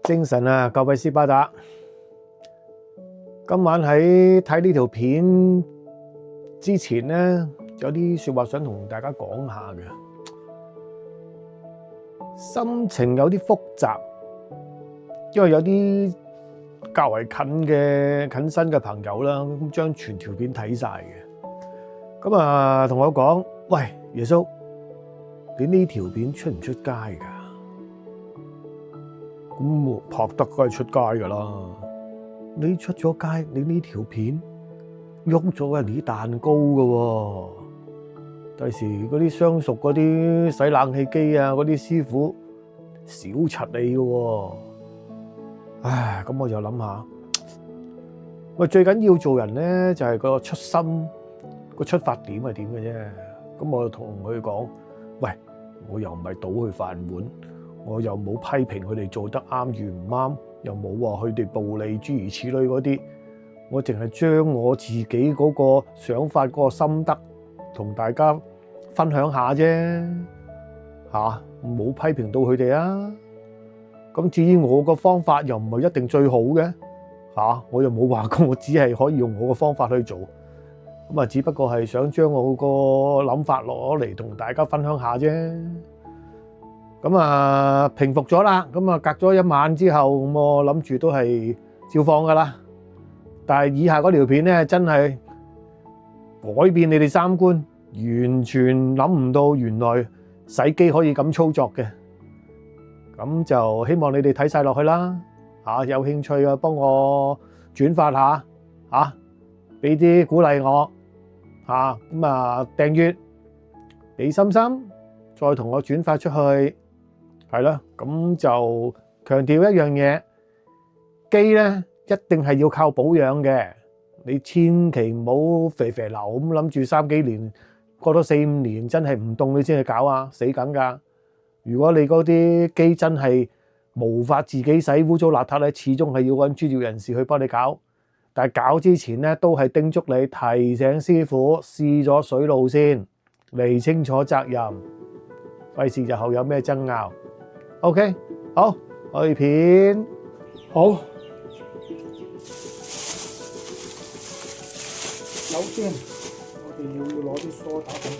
精神啊，各位斯巴達！今晚喺睇呢條片之前呢，有啲說話想同大家講下嘅，心情有啲複雜，因為有啲較為近身嘅朋友啦，咁將全條片睇晒嘅，咁啊同我講：喂，耶穌，你呢條片出唔出街㗎？咁拍得梗係出街噶啦！你出咗街，你呢條片喐咗人哋啲蛋糕噶喎。第時嗰啲相熟嗰啲洗冷氣機啊，嗰啲師傅少柒你噶喎。唉，咁我就諗下，喂，最緊要做人咧就係個初心，個出發點係點嘅啫。咁我就同佢講：喂，我又唔係賭佢飯碗。我又冇批評佢哋做得啱與唔啱，又冇話佢哋暴利諸如此類嗰啲，我淨係將我自己嗰個想法、嗰個心得同大家分享下啫，冇批評到佢哋啊。咁至於我個方法又唔係一定最好嘅，我又冇話過我只係可以用我個方法去做，咁啊只不過係想將我個諗法攞嚟同大家分享下啫。咁啊平復咗啦，咁啊隔咗一晚之後，咁我諗住都係照放噶啦。但係以下嗰條片咧，真係改變你哋三觀，完全諗唔到原來洗機可以咁操作嘅。咁就希望你哋睇晒落去啦，有興趣嘅幫我轉發下，俾啲鼓勵我，咁啊訂閱，俾心心，再同我轉發出去。係啦，咁就強調一樣嘢，機咧一定係要靠保養嘅。你千祈唔好肥肥流咁諗住3幾年，過多4、5年真係唔凍你先去搞啊，死梗噶！如果你嗰啲機真係無法自己洗污糟邋遢咧，始終係要揾專業人士去幫你搞。但係搞之前咧，都係叮囑你提醒師傅試咗水路先，釐清楚責任，費事日後有咩爭拗。OK， 好，開片。好，首先我哋要攞啲梳打粉，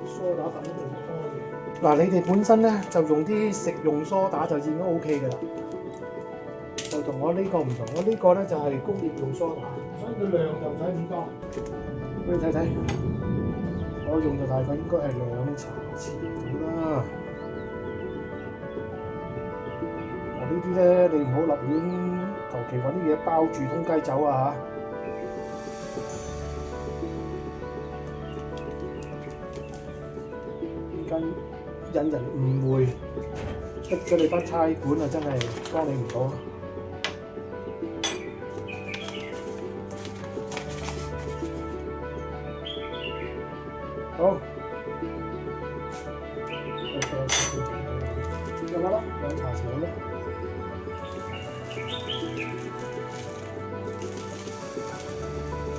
梳打粉一定要開嘅。嗱，你哋本身咧就用啲食用梳打就已經 OK 嘅啦，就同我呢個唔同。我呢個咧就係工業用梳打，所以佢量就唔使咁多。俾你睇睇，我用嘅大概應該係2茶匙到啦。呢啲咧，你唔好立亂求其揾啲嘢包住通街走啊！間引人誤會，逼咗你返差館啊！真係幫你唔到。好，有冇啦？2茶匙好啦。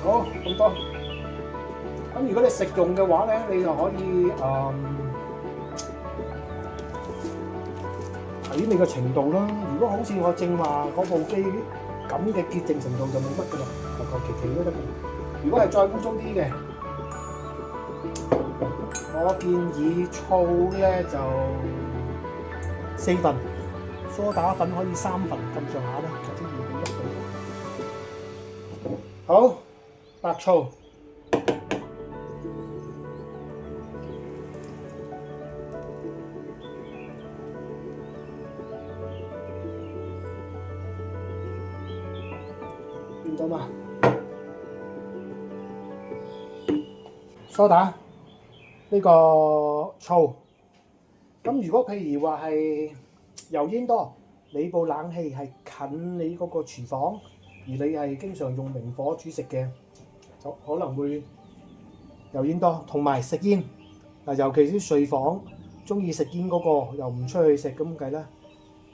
好，咁多。咁如果你食用嘅話咧，你就可以睇你個程度啦。如果好似我正話嗰部機咁嘅潔淨程度就冇乜噶啦，求求其其都得嘅。如果係再污糟啲嘅，我建議醋咧就4份，梳打粉可以3份咁上下啦，或者2:1度。好。白醋，見到嘛？梳打呢個醋，咁如果譬如話係油煙多，你部冷氣係近你嗰個廚房，而你係經常用明火煮食嘅，就可能會油煙多，同埋食煙嗱，尤其是睡房中意食煙嗰個，又唔出去食咁計啦。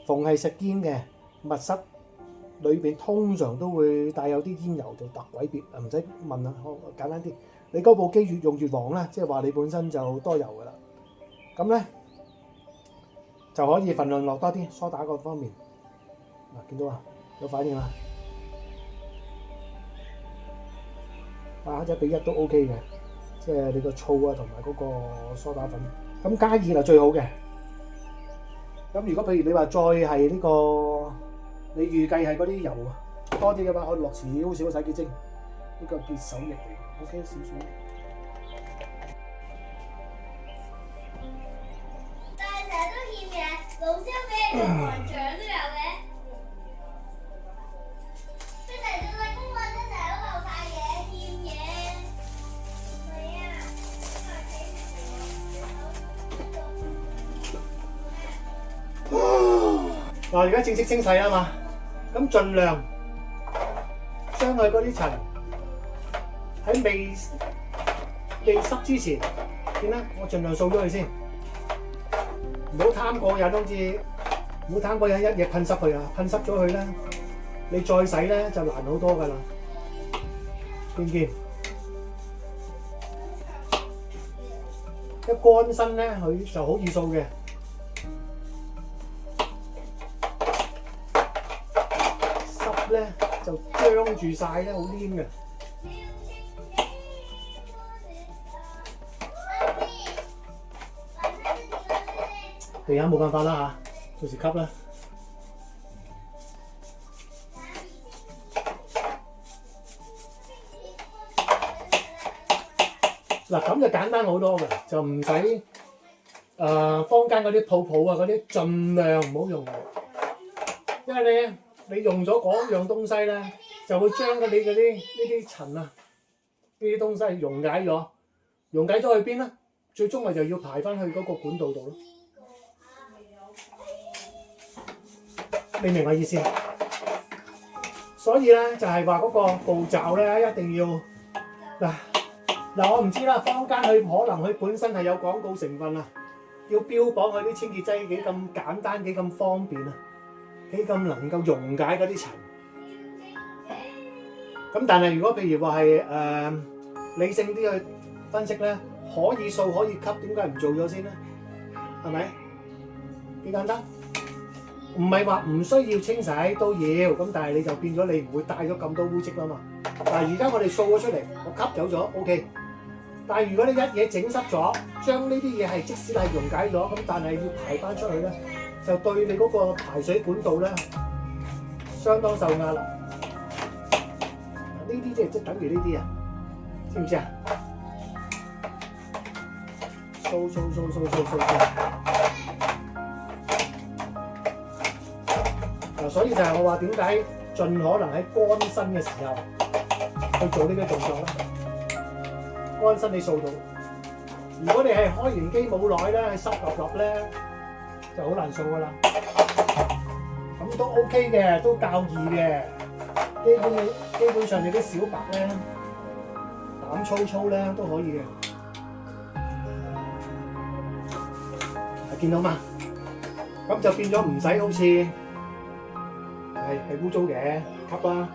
逢係食煙嘅密室裏邊，通常都會帶有啲煙油，就特鬼別啊！唔使問啦，簡單啲，你嗰部機越用越黃啦，即係話你本身就多油噶啦。咁咧就可以份量落多啲，梳打嗰方面。嗱，見到啊，有反應啦。8:1都 OK 嘅，即係你個醋啊同埋嗰個梳打粉。咁加熱係最好嘅。咁如果譬如你話再係呢個，你預計係嗰啲油多啲嘅話，可以落少少洗潔精，呢個潔手液嚟 ，OK 少少。但係成日都欠嘢，老師俾你同學獎都有嘅。佢成日做晒功課，真係成日都漏晒嘢，欠嘢。唔係啊，嗱，而家正式清洗啊嘛，咁盡量將佢嗰啲塵喺未濕之前，見啦，我盡量掃咗佢先，唔好貪過癮，好似唔好貪過癮一嘢噴濕佢啊，噴濕咗佢咧，你再洗咧就難好多噶啦，見唔見？一乾身咧，佢就好易掃嘅。咧就張住晒咧，好黏嘅。地下冇辦法啦嚇，到時吸啦。嗱咁就簡單好多嘅，就唔使坊間嗰啲泡泡啊嗰啲，盡量唔好用，因為咧。你用咗嗰樣東西咧，就會將你嗰啲呢啲塵啊，呢啲東西溶解咗，溶解咗去邊咧？最終咪就要排翻去嗰個管道度咯。你明我意思？所以咧就係話嗰個步驟咧一定要嗱我唔知啦，坊間佢可能佢本身係有廣告成分啊，要標榜佢啲清潔劑幾咁簡單幾咁方便啊！幾咁能夠溶解嗰啲塵，咁但係如果譬如話係理性啲去分析咧，可以掃可以吸，點解唔做咗先咧？係咪？幾簡單？唔係話唔需要清洗都要，咁但係你就變咗你唔會帶咗咁多污漬啦嘛。但係而家我哋掃咗出嚟，我吸走咗 OK。但係如果你一嘢整濕咗，將呢啲嘢係即使係溶解咗，咁但係要排翻出去咧。就對你嗰個排水管道咧，相當受壓啦。呢啲即係等於呢啲啊，知唔知啊？掃。嗱，所以就係我話點解盡可能喺乾身嘅時候去做呢啲動作咧？乾身你掃到，如果你係開完機冇耐咧，係濕立立咧。就好難掃噶啦，咁都 OK 嘅，都較易嘅。基本上你啲小白咧，膽粗粗咧都可以嘅。見到嘛？咁就變咗唔使好似係污糟嘅吸啦，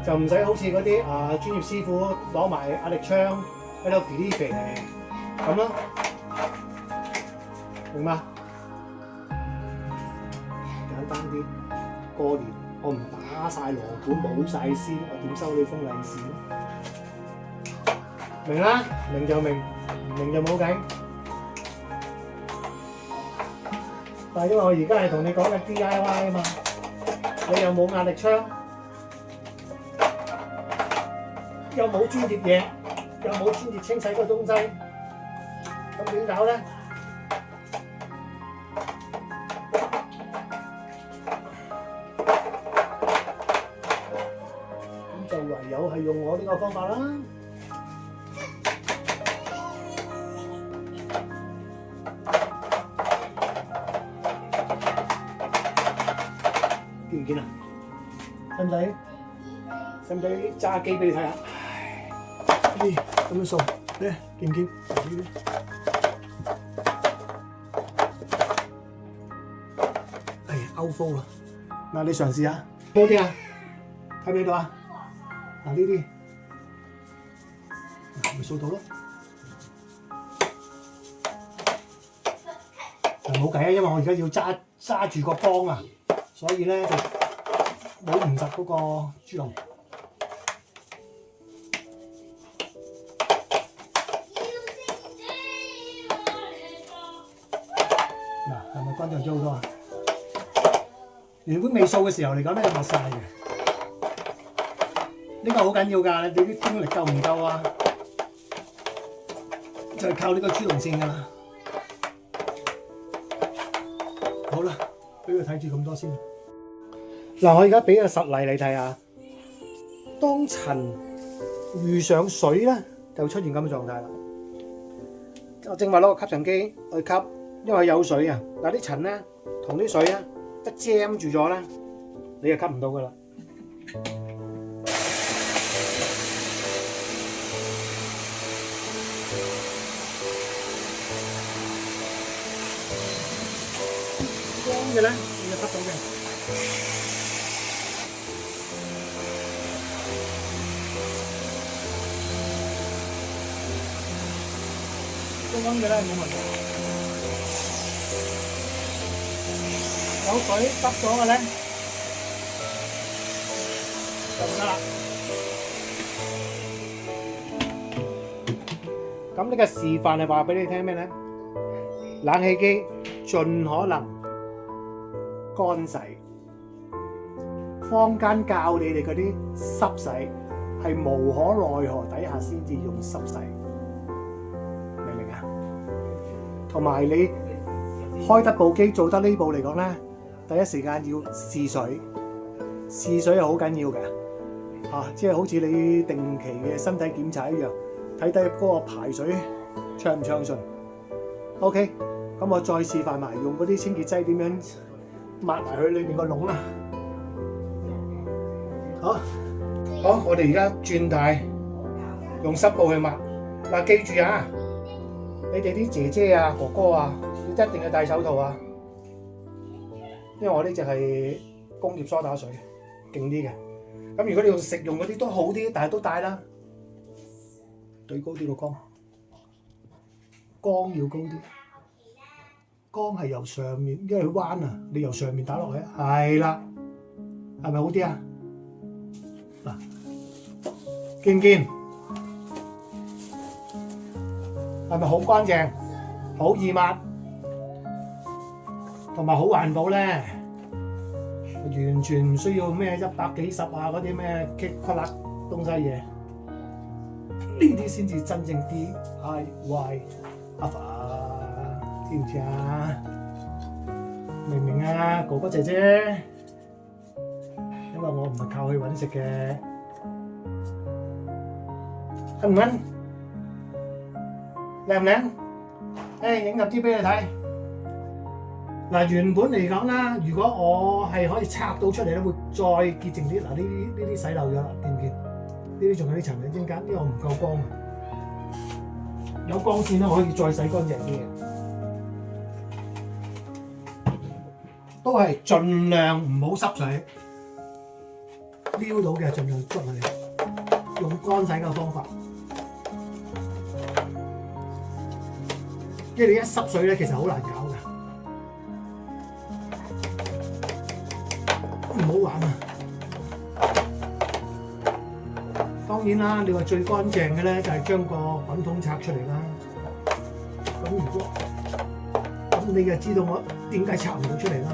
就唔使好似嗰啲專業師傅攞埋壓力槍喺度肥啲肥咁咯，明嘛？簡單啲，過年我唔打晒鑼鼓冇晒絲，我點收你封利是咧？明啦，明就明，唔明就冇計。但係因為我而家係同你講嘅 DIY 啊嘛，你又冇壓力槍，又冇專業嘢，又冇專業清洗個東西，咁點搞咧？就唯有係用我呢個方法啦。見唔見啊？使唔使揸機俾你睇下？唉，咁樣掃，嚟見唔見？哎呀，勾風啦！嗱，你嘗試下，多啲啊，睇唔睇到啊？嗱呢啲，咪掃到咯。嗱冇計啊，因為我而家要揸住個缸啊，所以咧就冇唔實嗰個豬籠。嗱，係咪乾淨咗好多啊？原本未掃嘅時候嚟講咧，就抹晒嘅。呢個好緊要㗎，你啲精力夠唔夠啊？就係靠呢個豬籠線㗎啦。好啦，俾佢睇住咁多先。嗱，我而家俾個實例你睇下，當塵遇上水咧，就出現咁嘅狀態啦。我正話攞個吸塵機去吸，因為有水啊。嗱，啲塵咧同啲水啊一 jam 住咗咧，你就吸唔到噶啦。光嘅咧，你就吸到嘅。光嘅咧冇問題。有水濕咗嘅咧，就唔得啦。咁呢個示範係話俾你聽咩咧？冷氣機盡可能乾洗，坊間教你哋嗰啲濕洗係無可奈何底下先至用濕洗，明唔明啊？同埋你開得部機做得呢部嚟講咧，第一時間要試水，試水係好緊要嘅，即係好似你定期嘅身體檢查一樣，睇睇嗰個排水暢唔暢順。OK， 咁我再示範埋用嗰啲清潔劑點樣抹埋佢裏邊個窿啦。好，我哋而家轉軚，用濕布去抹。嗱，記住啊，你哋啲姐姐啊、哥哥啊，一定要戴手套啊，因為我呢隻係工業梳打水，勁啲嘅。咁如果你用食用嗰啲都好啲，但係都戴啦。對高啲個缸，缸要高啲。缸係由上面，因為佢彎啊，你由上面打落去，係啦，係咪好啲啊？嗱，見唔見？係咪好乾淨、好易抹，同埋好環保咧？完全唔需要咩100幾十啊嗰啲咩棘骨甩東西嘢，呢啲先至真正 DIY 阿爸。知唔知啊？明唔明啊，哥哥姐姐？因為我唔係靠佢揾食嘅，啱唔啱？靚唔靚？影入啲俾你睇。嗱，原本嚟講啦，如果我係可以拆到出嚟咧，會再潔淨啲。嗱，呢啲洗漏咗啦，見唔見？呢啲仲有啲塵嘅中間，因為我唔夠光啊。有光線咧，我可以再洗乾淨啲嘅。都係盡量唔好濕水，撩到嘅盡量捽佢，用乾洗嘅方法。因為你一濕水咧，其實好難搞㗎，唔好玩啊！當然啦，你話最乾淨嘅咧，就係將個滾筒拆出嚟啦。咁如果咁你就知道我點解拆唔到出嚟啦？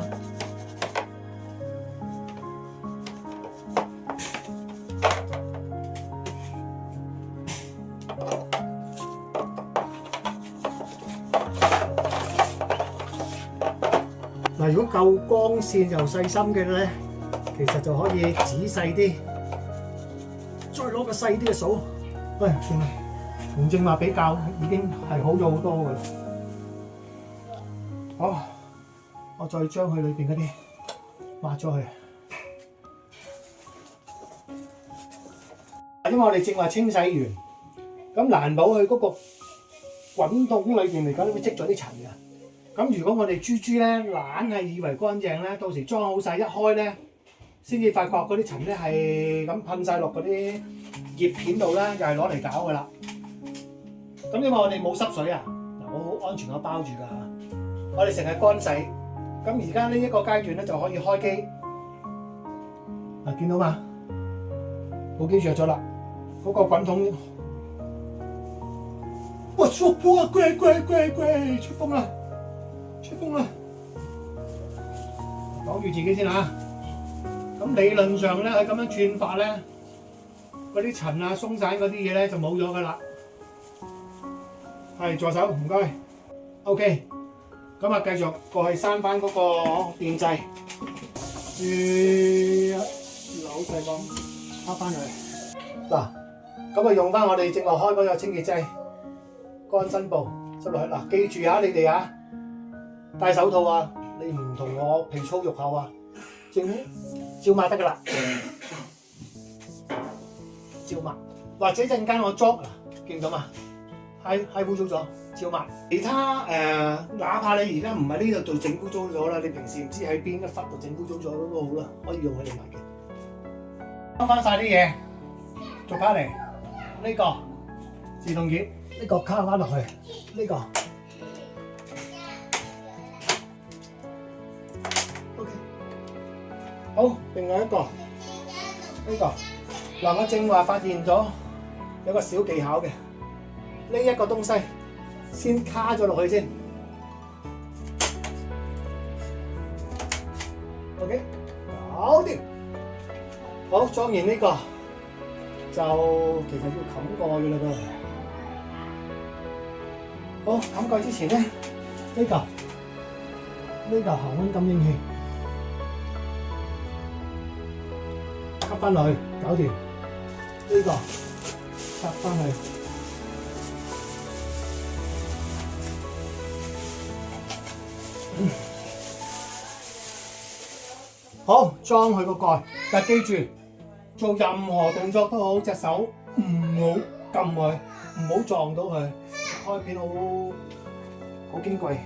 嗱，如果夠光線又細心嘅咧，其實就可以仔細啲，再攞個細啲嘅掃。喂，算啦，同正話比較已經係好咗好多噶啦。好，我再將佢裏邊嗰啲抹咗佢。因為我哋正話清洗完，咁難保佢嗰個滾筒裏邊嚟講會積咗啲塵嘅。咁如果我哋豬咧懶係以為乾淨咧，到時裝好晒一開咧，先至發覺嗰啲塵咧係咁噴晒落嗰啲葉片度啦，又係攞嚟搞噶啦。咁因為我哋冇濕水啊，嗱，我好安全咁包住㗎。我哋成日乾洗。咁而家呢一個階段咧就可以開機。嗱，見到嘛？部機着咗啦，嗰個滾筒，哇！縮波啊！乖，出風啦！擋住自己先嚇。咁理論上咧，佢咁樣轉法咧，嗰啲塵啊、鬆散嗰啲嘢咧就冇咗噶啦。係助手，唔該。OK， 咁啊繼續過去閂翻嗰個電掣，扭細個插翻去。嗱，咁啊用翻我哋正話開嗰個清潔劑，乾身布執落去。嗱，記住啊，你哋啊，戴手套啊，你唔同我皮粗肉厚啊，照抹得噶啦，照抹。或者陣間我捉嗱，見到嘛？係污糟咗，照抹。其他哪怕你而家唔係呢度做整污糟咗啦，你平時唔知喺邊一忽度整污糟咗都好啦，可以用佢哋抹嘅。收翻晒啲嘢，做翻嚟呢個自動鍵，呢個卡翻落去，呢個 OK。好，另外一個呢個嗱，我正話發現咗有個小技巧嘅。呢一個東西先卡咗落去先 ，OK， 搞掂。好，裝完呢個就其實要冚蓋嘅啦噃。好，冚蓋之前咧，呢個恆溫感應器吸翻落去，搞掂。呢個插翻去。好，裝佢個蓋，但記住做任何動作都好，隻手唔好撳佢，唔好撞到佢。開片好矜貴，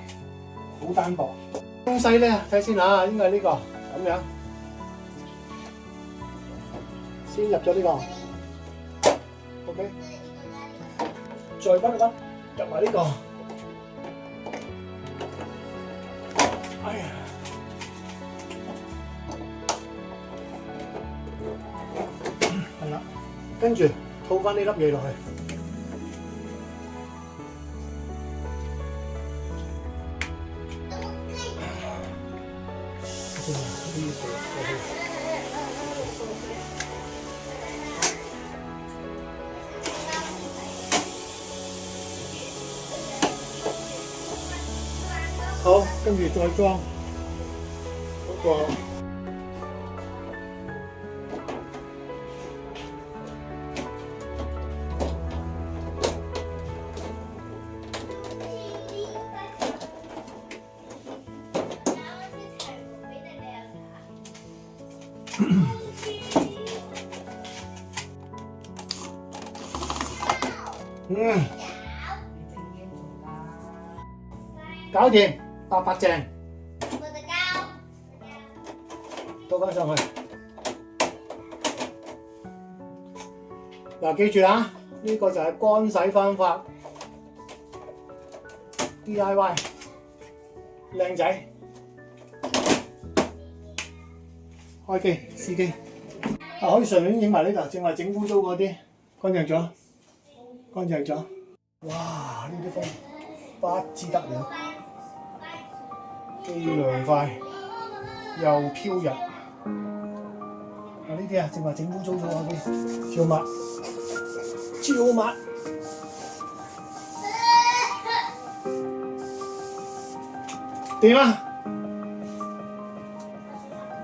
好單薄。東西咧睇先嚇，應該係呢個咁樣，先入咗呢個 ，OK， 再屈入埋呢個。哎呀！係啦，跟住套翻呢粒嘢落去。好，跟住再裝嗰個。搞掂，白淨，倒翻上去。嗱，記住啦，呢個就係乾洗方法 ，DIY， 靚仔，開機試機。可以順便影埋呢度，正話整污糟嗰啲，乾淨咗。哇！呢啲風不知得了。既涼快又飄逸，呢啲啊，正話整污糟咗嗰啲，照抹，掂啦，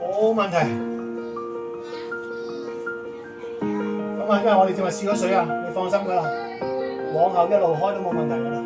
冇問題。咁啊，因為我哋正話試咗水啊，你放心㗎啦，往後一路開都冇問題㗎啦。